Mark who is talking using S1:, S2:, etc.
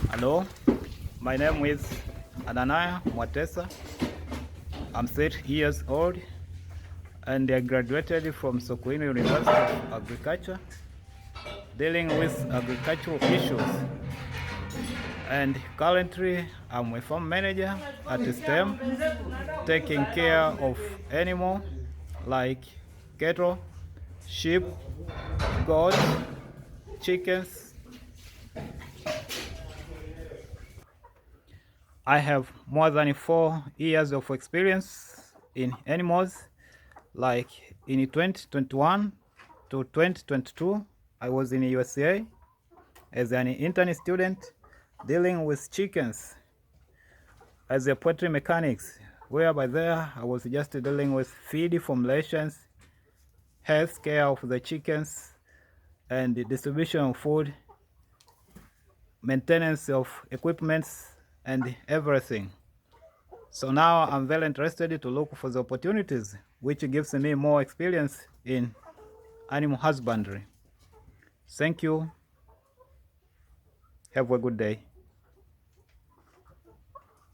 S1: Hello, my name is Anania Mwatessa. I'm 30 years old and I graduated from Sokoine University of Agriculture, dealing with agricultural issues. And currently, I'm a farm manager at STEM, taking care of animals like cattle, sheep, goats, chickens. I have more than 4 years of experience in animals. Like in 2021 to 2022, I was in USA as an intern student dealing with chickens as a poultry mechanics, whereby there I was just dealing with feed formulations, health care of the chickens, and the distribution of food, maintenance of equipments, and everything. So now I'm very interested to look for the opportunities which gives me more experience in animal husbandry. Thank you. Have a good day.